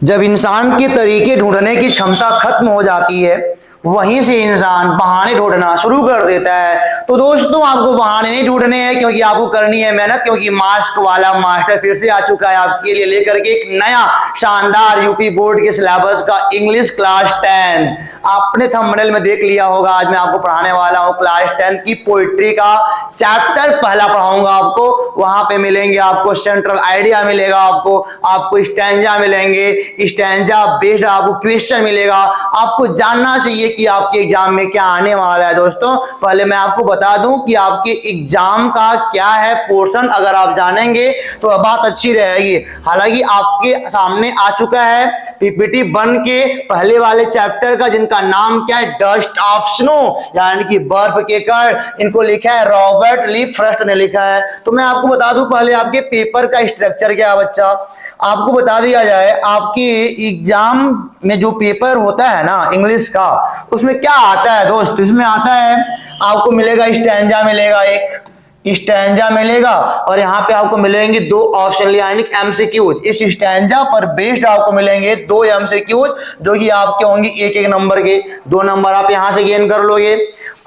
जब इंसान के तरीके ढूंढने की क्षमता खत्म हो जाती है, वहीं से इंसान बहाने ढूंढना शुरू कर देता है। तो दोस्तों, आपको बहाने नहीं ढूंढने हैं, क्योंकि आपको करनी है मेहनत, क्योंकि मास्क वाला मास्टर फिर से आ चुका है आपके लिए लेकर के एक नया शानदार यूपी बोर्ड के सिलेबस का इंग्लिश क्लास 10। आपने थंबनेल में देख लिया होगा, आज मैं आपको पढ़ाने वाला हूं क्लास 10 की पोइट्री का चैप्टर पहला पढ़ाऊंगा आपको। वहां पे मिलेंगे आपको सेंट्रल आइडिया मिलेगा, आपको स्टैंजा मिलेंगे, स्टैंजा बेस्ड आपको क्वेश्चन मिलेगा। आपको जानना चाहिए कि आपके एग्जाम में क्या आने वाला है। दोस्तों, पहले मैं आपको बता दूं कि आपके एग्जाम का क्या है पोर्शन, अगर आप जानेंगे तो बात अच्छी रहेगी। हालांकि आपके सामने आ चुका है पीपीटी बन के पहले वाले चैप्टर का, जिनका नाम क्या है, डस्ट ऑफ स्नो, यानी कि बर्फ के कण। इनको लिखा है रॉबर्ट ली फ्रस्ट ने लिखा है। तो मैं आपको बता दूं पहले आपके पेपर का स्ट्रक्चर क्या है बच्चा। आपको बता दिया जाए, आपके एग्जाम में जो पेपर होता है ना इंग्लिश का, उसमें क्या आता है दोस्त, इसमें आता है आपको मिलेगा स्टैंजा मिलेगा, एक स्टैंजा मिलेगा, और यहाँ पे आपको मिलेंगे दो ऑप्शन यानी एमसीक्यूज। इस स्टैंजा पर बेस्ड आपको मिलेंगे दो एमसीक्यूज, जो कि आपके होंगे एक एक नंबर के। 2 नंबर आप यहां से गेन कर लोगे।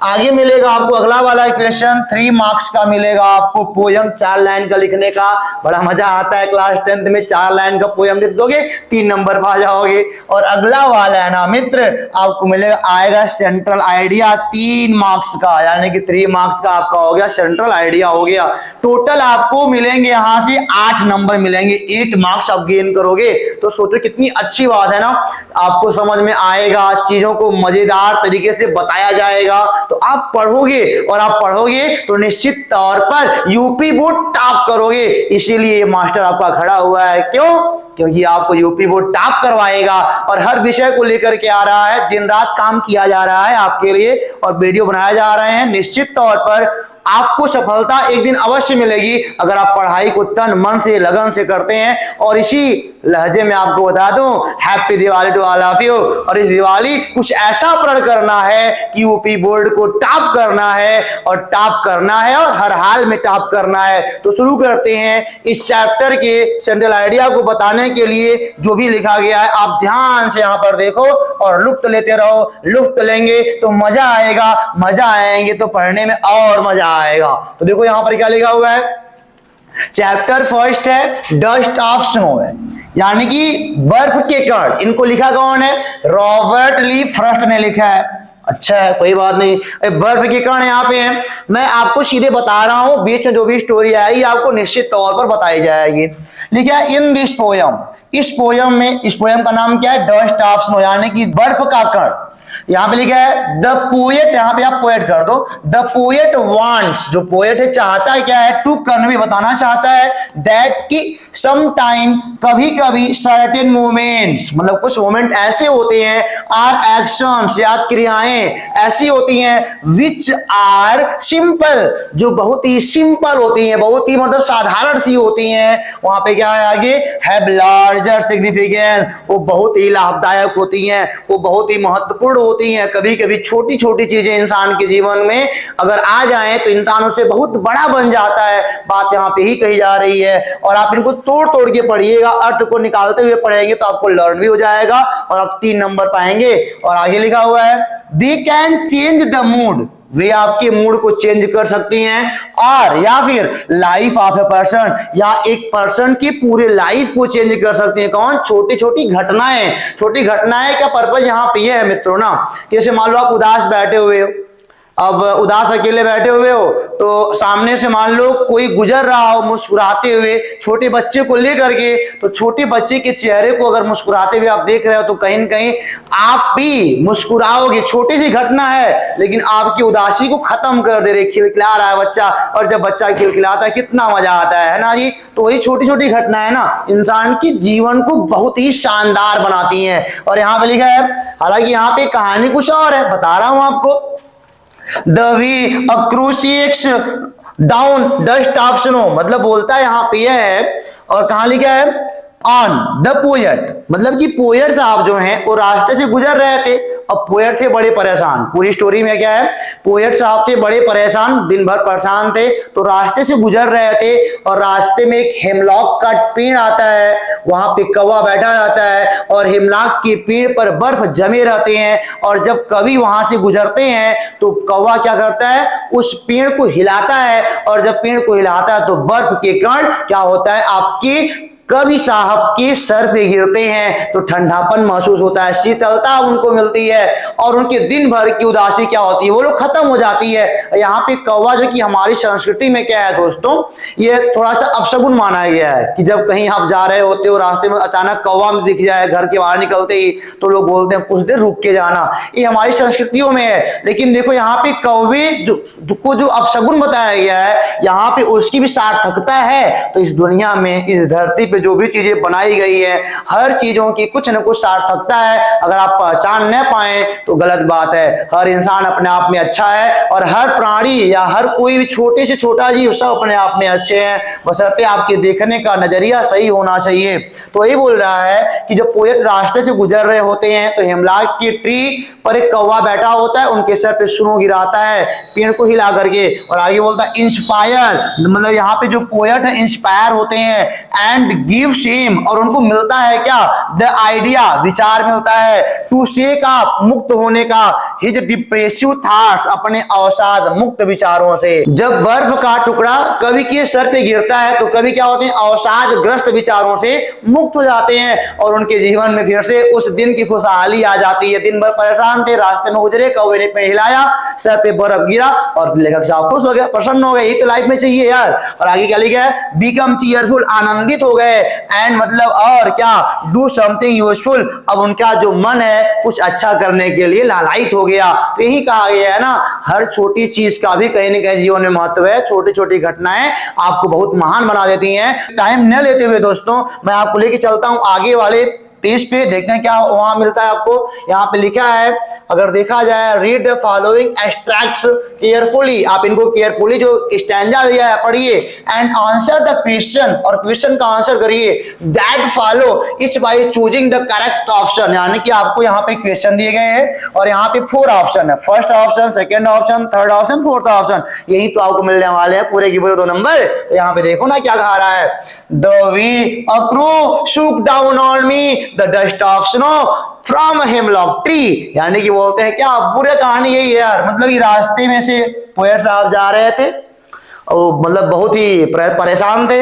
आगे मिलेगा आपको अगला वाला क्वेश्चन 3 मार्क्स का मिलेगा आपको पोयम 4 लाइन का लिखने का। बड़ा मजा आता है क्लास 10 में, 4 लाइन का पोयम लिख दोगे 3 नंबर पर आ जाओगे। और अगला वाला है ना मित्र, आपको मिलेगा आएगा सेंट्रल आइडिया 3 मार्क्स का, यानी कि 3 मार्क्स का आपका हो गया सेंट्रल आइडिया हो गया। टोटल आपको मिलेंगे यहां से 8 नंबर मिलेंगे, 8 मार्क्स आप गेन करोगे। तो सोचो कितनी अच्छी बात है ना, आपको समझ में आएगा, चीजों को मजेदार तरीके से बताया जाएगा। तो आप पढ़ोगे, और आप पढ़ोगे तो निश्चित तौर पर यूपी बोर्ड टॉप करोगे। इसीलिए ये मास्टर आपका खड़ा हुआ है। क्यों? क्योंकि आपको यूपी बोर्ड टॉप करवाएगा, और हर विषय को लेकर के आ रहा है, दिन रात काम किया जा रहा है आपके लिए, और वीडियो बनाए जा रहे हैं। निश्चित तौर पर आपको सफलता एक दिन अवश्य मिलेगी, अगर आप पढ़ाई को तन मन से लगन से करते हैं। और इसी लहजे में आपको बता दूं, happy Diwali to all of you. और इस दिवाली कुछ ऐसा प्रण करना है कि यूपी बोर्ड को टॉप करना है, और टॉप करना है, और हर हाल में टॉप करना है। तो शुरू करते हैं इस चैप्टर के सेंट्रल आइडिया को बताने के लिए। जो भी लिखा गया है आप ध्यान से यहां पर देखो और लुत्फ लेते रहो। लुत्फ लेंगे तो मजा आएगा, मजा आएंगे तो पढ़ने में और मजा आएगा। तो देखो यहां पर क्या लिखा हुआ है, चैप्टर फर्स्ट है डस्ट ऑफ स्नो है, यानी कि बर्फ के कण। इनको लिखा कौन है? रॉबर्ट ली फ्रस्ट ने लिखा है। अच्छा है, कोई बात नहीं, बर्फ के कण यहाँ पे हैं। मैं आपको सीधे बता रहा हूं, बीच में जो भी स्टोरी आएगी आपको निश्चित तौर पर बताई जाएगी। लिखा है इन दिस पोयम, इस पोयम में, इस पोयम का नाम क्या है? डस्ट ऑफ स्नो, यानी कि बर्फ का कण। यहां पे लिखा है द पोएट, यहां पे आप पोएट कर दो। द पोएट वांट्स, जो पोएट है चाहता है क्या है? टू कन्वे, बताना चाहता है दैट कि सम टाइम, कभी कभी, सर्टेन मोमेंट्स, मतलब कुछ मोमेंट ऐसे होते हैं, आर एक्शंस या क्रियाएं ऐसी होती हैं, विच आर सिंपल, जो बहुत ही सिंपल होती हैं, बहुत ही मतलब साधारण सी होती हैं। वहां पे क्या है आगे, हैव लार्जर सिग्निफिकेंस, वो बहुत ही लाभदायक होती हैं, वो बहुत ही महत्वपूर्ण होती हैं। कभी कभी छोटी छोटी चीजें इंसान के जीवन में अगर आ जाएं तो इंसान उससे बहुत बड़ा बन जाता है। बात यहाँ पे ही कही जा रही है, और आप इनको तोड़ तोड़ के पढ़िएगा, अर्थ को निकालते हुए पढ़ेंगे तो आपको लर्न भी हो जाएगा, और आप 3 नंबर पाएंगे। और आगे लिखा हुआ है they can change the mood, वे आपके मूड को चेंज कर सकती हैं, और या फिर लाइफ ऑफ ए पर्सन, या एक पर्सन की पूरे लाइफ को चेंज कर सकती हैं। कौन? छोटी छोटी घटनाएं। छोटी घटनाएं का पर्पज यहाँ पे है मित्रों ना, जैसे मान लो आप उदास बैठे हुए हो, अब उदास अकेले बैठे हुए हो, तो सामने से मान लो कोई गुजर रहा हो मुस्कुराते हुए छोटे बच्चे को लेकर के, तो छोटे बच्चे के चेहरे को अगर मुस्कुराते हुए आप देख रहे हो तो कहीं न कहीं आप भी मुस्कुराओगे। छोटी सी घटना है, लेकिन आपकी उदासी को खत्म कर दे रही। खिलखिला रहा है बच्चा, और जब बच्चा खिलखिलाता है कितना मजा आता है ना जी। तो वही छोटी छोटी घटना है ना, इंसान के जीवन को बहुत ही शानदार बनाती है। और यहाँ पे लिखा है, हालांकि यहाँ पे कहानी कुछ और है, बता रहा हूं आपको। The way a crucifix down dust of snow, मतलब बोलता है यहाँ पे है, और कहां लिखा है ऑन द पोएट, मतलब कि पोएट साहब जो हैं वो रास्ते से गुजर रहे थे। अब पोएट थे बड़े परेशान, पूरी स्टोरी में क्या है, पोएट साहब थे बड़े परेशान, दिन भर परेशान थे, तो रास्ते से गुजर रहे थे और रास्ते में एक हेमलॉक का पेड़ आता है, वहां पे कौवा बैठा रहता है और हेमलॉक के पेड़ पर बर्फ जमे रहते हैं। और जब कवि वहां से गुजरते हैं तो कौवा क्या करता है, उस पेड़ को हिलाता है, और जब पेड़ को हिलाता है तो बर्फ के कण क्या होता है, आपके कवि साहब के सर पे गिरते हैं, तो ठंडापन महसूस होता है, शीतलता उनको मिलती है और उनके दिन भर की उदासी क्या होती है, वो लोग खत्म हो जाती है। यहाँ पे कौवा जो कि हमारी संस्कृति में क्या है दोस्तों, ये थोड़ा सा अपशगुन माना गया है कि जब कहीं आप जा रहे होते हो रास्ते में अचानक कौवा में दिख जाए घर के बाहर निकलते ही, तो लोग बोलते हैं कुछ देर रुक के जाना, ये हमारी संस्कृतियों में है। लेकिन देखो यहाँ पे कौवे को जो अपशगुन बताया गया है, यहाँ पे उसकी भी सार्थकता है। तो इस दुनिया में, इस धरती जो भी चीजें बनाई गई है, हर चीजों की कुछ न कुछ सार्थकता है। अगर आप पहचान न पाए तो गलत बात है। हर इंसान अपने आप में अच्छा है और हर प्राणी या हर कोई भी छोटे से छोटा जीव सब अपने आप में अच्छे हैं, बशर्ते आपके देखने का नजरिया सही होना चाहिए। तो यही बोल रहा है कि जब पोएट रास्ते से गुजर रहे होते हैं तो हेमलॉक की ट्री पर एक कौवा बैठा होता है, उनके सर पे स्नो गिराता है पेड़ को हिला करके, और आगे बोलता है इंस्पायर, मतलब यहाँ पे जो पोएट है इंस्पायर होते हैं, एंड गिव सेम, और उनको मिलता है क्या, द आइडिया, विचार मिलता है, टू शेक अप, मुक्त होने का, हिज डिप्रेसिव थॉट्स, अपने अवसाद मुक्त विचारों से। जब बर्फ का टुकड़ा कवि के सर पे गिरता है तो कवि क्या होते हैं, अवसाद ग्रस्त विचारों से मुक्त हो जाते हैं और उनके जीवन में फिर से उस दिन की खुशहाली आ जाती है। दिन भर परेशान थे, रास्ते में गुजरे, कौवे ने पेड़ हिलाया, सर पे बर्फ गिरा और लेखक साहब खुश हो गया, प्रसन्न हो गए। यही तो लाइफ में चाहिए यार। और आगे क्या लिखा है, बिकम चीयरफुल, आनंदित हो गए, एंड मतलब और क्या, डू समथिंग यूजफुल, अब उनका जो मन है कुछ अच्छा करने के लिए लालायित हो गया। तो यही कहा गया है ना, हर छोटी चीज का भी कहीं ना कहीं जीवन में महत्व है। छोटी छोटी घटनाएं आपको बहुत महान बना देती हैं। टाइम न लेते हुए दोस्तों मैं आपको लेके चलता हूं आगे वाले पेज पे, देखते हैं क्या वहां मिलता है आपको। यहाँ पे लिखा है, अगर देखा जाए, read the following extracts carefully, आप इनको केयरफुली जो स्टैंजा दिया है पढ़िए, एंड आंसर द क्वेश्चन, और क्वेश्चन का आंसर करिए, that follow etch by choosing the correct option, यानी कि आपको यहाँ पे क्वेश्चन दिए गए हैं और यहाँ पे 4 ऑप्शन है, first option, second option, third option, fourth option, यही तो आपको मिलने वाले हैं पूरे की पूरे 2 नंबर। तो यहाँ पे देखो ना क्या कहा रहा है, the way a crow shook down on me the dust of snow from hemlock tree, यानी कि बोलते हैं क्या, पूरी कहानी यही है यार। मतलब ये रास्ते में से पोएट साहब जा रहे थे और मतलब बहुत ही परेशान थे,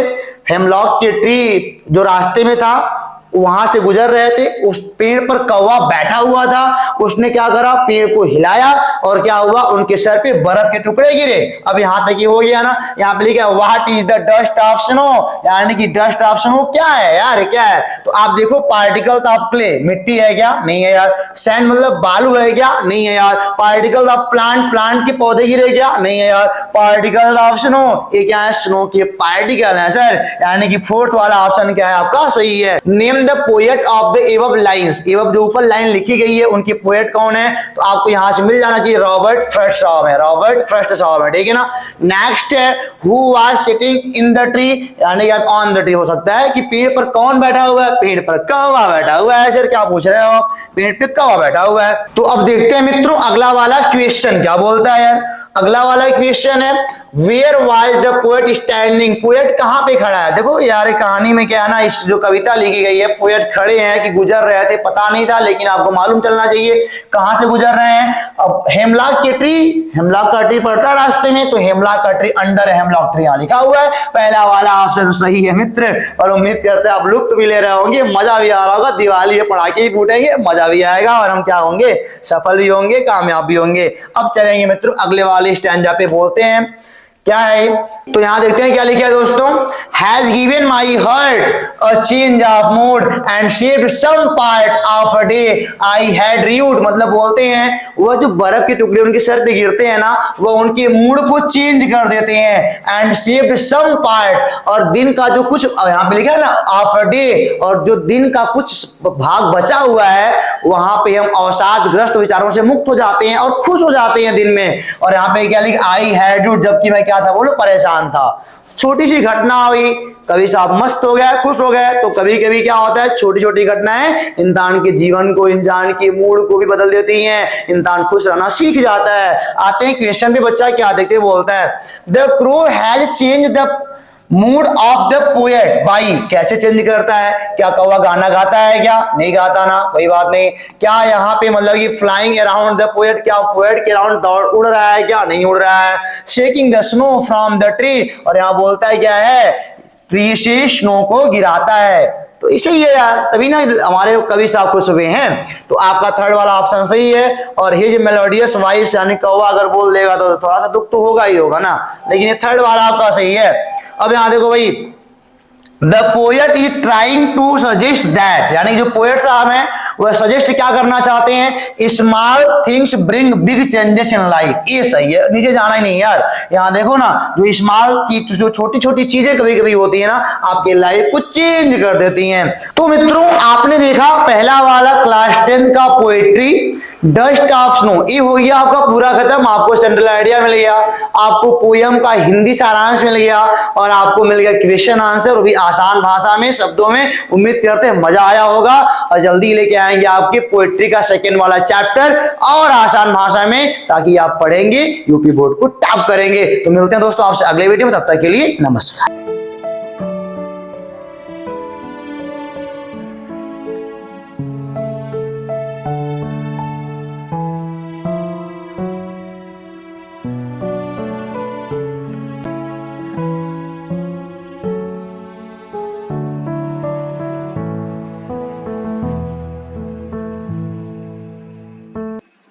हेमलॉक की ट्री जो रास्ते में था वहां से गुजर रहे थे, उस पेड़ पर कौवा बैठा हुआ था, उसने क्या करा, पेड़ को हिलाया और क्या हुआ, उनके सर पे बर्फ के टुकड़े गिरे। अब यहां तक ये हो गया ना, यहाँ पे लिखा what is the dust of snow, यानी कि डस्ट ऑफ स्नो क्या है यार, क्या है, तो आप देखो पार्टिकल्स ऑफ क्ले, मिट्टी है क्या, नहीं है यार, सैंड मतलब बालू है क्या, नहीं है यार, पार्टिकल ऑफ प्लांट, प्लांट के पौधे गिरे क्या, नहीं है यार, पार्टिकल ऑफ स्नो, ये क्या है, स्नो के पार्टिकल है सर, यानी कि फोर्थ वाला ऑप्शन क्या है आपका, सही है। Name the poet of the above lines, above जो ऊपर लाइन लिखी गई है उनकी पोएट कौन है, तो आपको यहां से मिल जाना चाहिए, रॉबर्ट फ्रॉस्ट साहब है, रॉबर्ट फ्रॉस्ट साहब है, ठीक है ना। नेक्स्ट है, who was sitting in the tree, यानी कि ऑन द ट्री हो सकता है कि पेड़ पर कौन बैठा हुआ है, पेड़ पर कौवा बैठा हुआ है। सर क्या पूछ रहे हो आप, पेड़ पे कौवा बैठा हुआ है। तो अब देखते हैं मित्रों अगला वाला क्वेश्चन क्या बोलता है यार। अगला वाला क्वेश्चन है, where was the poet standing, poet कहां पे खड़ा है। देखो यार कहानी में क्या है ना, इस जो कविता लिखी गई है, पोएट खड़े हैं कि गुजर रहे थे पता नहीं था, लेकिन आपको मालूम चलना चाहिए कहां से गुजर रहे हैं। अब हेमलॉक की ट्री, हेमलॉक का ट्री पड़ता है रास्ते में, तो हेमलॉक का ट्री, अंडर हेमलॉक ट्री यहां लिखा हुआ है। पहला वाला ऑप्शन सही है मित्र, और उम्मीद करते हैं आप लुत्फ भी ले रहे होंगे, मजा भी आ रहा होगा, दिवाली है पटाखे भी फूटेंगे, मजा भी आएगा और हम क्या होंगे, सफल भी होंगे, कामयाब भी होंगे। अब चलेंगे मित्रों अगले वाले स्टैंजा पे, बोलते हैं क्या है, तो यहां देखते हैं क्या लिखा है दोस्तों, has given my heart a change of mood and shaped some part of a day I had read, मतलब बोलते हैं वह जो बर्फ के टुकड़े उनके सर पे गिरते हैं ना, वह उनके मूड को चेंज कर देते हैं, एंड शेप्ड सम पार्ट, और दिन का जो कुछ यहां पे लिखा है ना ऑफ अ डे, और जो दिन का कुछ भाग बचा हुआ है वहां पे हम अवसादग्रस्त विचारों से मुक्त हो जाते हैं और खुश हो जाते हैं दिन में। और यहाँ पे क्या लिखा, आई हैड रीड, जबकि मैं क्या था बोलो, परेशान था। छोटी सी घटना हुई, कभी साहब मस्त हो गया, खुश हो गए, तो कभी कभी क्या होता है, छोटी छोटी घटनाएं इंसान के जीवन को, इंसान की मूड को भी बदल देती हैं, इंसान खुश रहना सीख जाता है। आते हैं क्वेश्चन पे, बच्चा क्या देखते बोलता है, the crow has change the mood off the poet by, कैसे चेंज करता है, क्या कौवा गाना गाता है, क्या नहीं गाता ना, कोई बात नहीं। क्या यहाँ पे मतलब ये फ्लाइंग अराउंड द पोएट, क्या पोएट के अराउंड दौड़ उड़ रहा है, क्या नहीं उड़ रहा है। Shaking the snow from the tree, और यहाँ बोलता है क्या है, ट्री से स्नो को गिराता है। तो इसे ही है यार, तभी ना हमारे कवि साहब खुश हुए हैं। तो आपका थर्ड वाला ऑप्शन सही है। और ये जो मेलोडियस वॉइस यानी कौवा अगर बोल देगा तो थोड़ा सा दुख तो होगा ही होगा ना, लेकिन ये थर्ड वाला आपका सही है। अब यहां देखो भाई, the poet is trying to suggest that, यानी जो पोएट साहब हैं वह सजेस्ट क्या करना चाहते हैं, small things bring big changes in life. ये सही है, नीचे जाना ही नहीं यार। यहाँ देखो ना, जो स्मॉल चीज, जो छोटी छोटी चीजें कभी कभी होती है ना, आपके लाइफ को चेंज कर देती हैं। तो मित्रों, आपने देखा पहला वाला क्लास 10 का पोएट्री डस्ट ऑफ स्नो, ये हो गया आपका पूरा खत्म। आपको सेंट्रल आइडिया मिल गया, आपको पोयम का हिंदी सारांश मिल गया, और आपको मिल गया क्वेश्चन आंसर, वो भी आसान भाषा में, शब्दों में। उम्मीद करते हैं मजा आया होगा, और जल्दी लेके आएंगे आपके पोएट्री का सेकंड वाला चैप्टर और आसान भाषा में, ताकि आप पढ़ेंगे, यूपी बोर्ड को टॉप करेंगे। तो मिलते हैं दोस्तों आपसे अगले वीडियो में, तब तक के लिए नमस्कार।